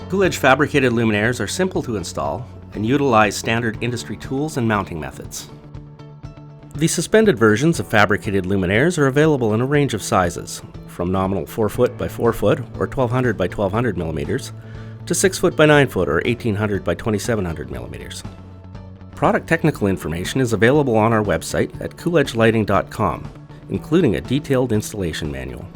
Cooledge FABRICated Luminaires are simple to install and utilize standard industry tools and mounting methods. The suspended versions of fabricated luminaires are available in a range of sizes, from nominal 4 foot by 4 foot or 1200 by 1200 millimeters to 6 foot by 9 foot or 1800 by 2700 millimeters. Product technical information is available on our website at cooledgelighting.com, including a detailed installation manual.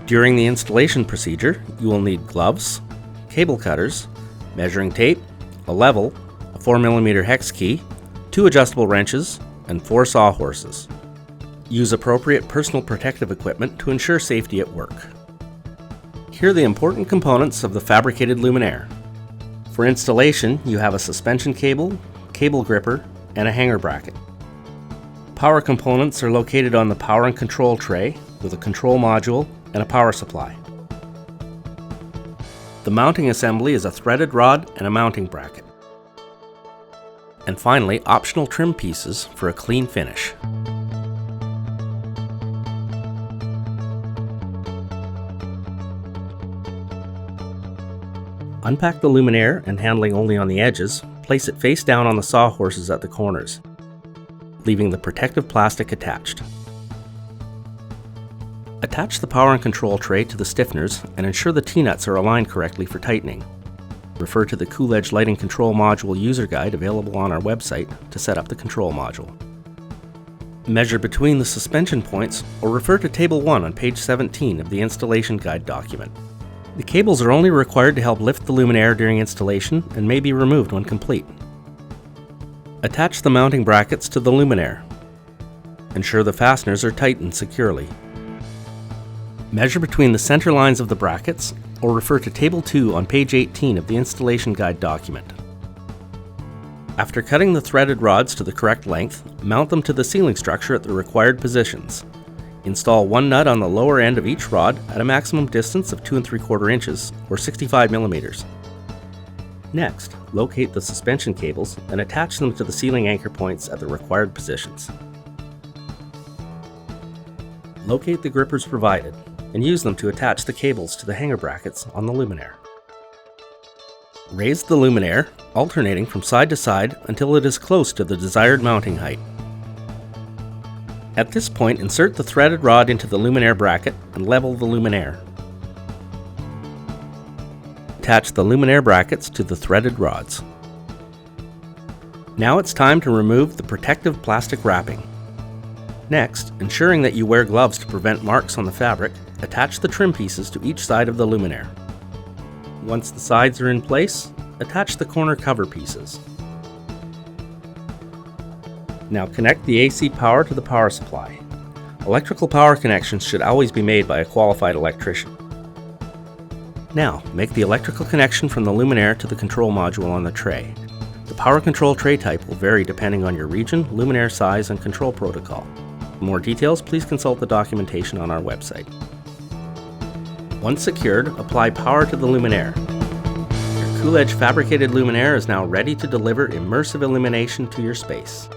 During the installation procedure, you will need gloves, cable cutters, measuring tape, a level, a 4mm hex key, 2 adjustable wrenches, and 4 sawhorses. Use appropriate personal protective equipment to ensure safety at work. Here are the important components of the fabricated luminaire. For installation, you have a suspension cable, cable gripper, and a hanger bracket. Power components are located on the power and control tray with a control module and a power supply. The mounting assembly is a threaded rod and a mounting bracket. And finally, optional trim pieces for a clean finish. Unpack the luminaire and, handling only on the edges, place it face down on the sawhorses at the corners, leaving the protective plastic attached. Attach the power and control tray to the stiffeners and ensure the T-nuts are aligned correctly for tightening. Refer to the Cooledge Lighting Control Module user guide available on our website to set up the control module. Measure between the suspension points or refer to Table 1 on page 17 of the installation guide document. The cables are only required to help lift the luminaire during installation and may be removed when complete. Attach the mounting brackets to the luminaire. Ensure the fasteners are tightened securely. Measure between the center lines of the brackets or refer to Table 2 on page 18 of the installation guide document. After cutting the threaded rods to the correct length, mount them to the ceiling structure at the required positions. Install one nut on the lower end of each rod at a maximum distance of 2 3/4 inches or 65 millimeters. Next, locate the suspension cables and attach them to the ceiling anchor points at the required positions. Locate the grippers provided and use them to attach the cables to the hanger brackets on the luminaire. Raise the luminaire, alternating from side to side until it is close to the desired mounting height. At this point, insert the threaded rod into the luminaire bracket and level the luminaire. Attach the luminaire brackets to the threaded rods. Now it's time to remove the protective plastic wrapping. Next, ensuring that you wear gloves to prevent marks on the fabric, attach the trim pieces to each side of the luminaire. Once the sides are in place, attach the corner cover pieces. Now connect the AC power to the power supply. Electrical power connections should always be made by a qualified electrician. Now, make the electrical connection from the luminaire to the control module on the tray. The power control tray type will vary depending on your region, luminaire size, and control protocol. For more details, please consult the documentation on our website. Once secured, apply power to the luminaire. Your Cooledge FABRICated Luminaire is now ready to deliver immersive illumination to your space.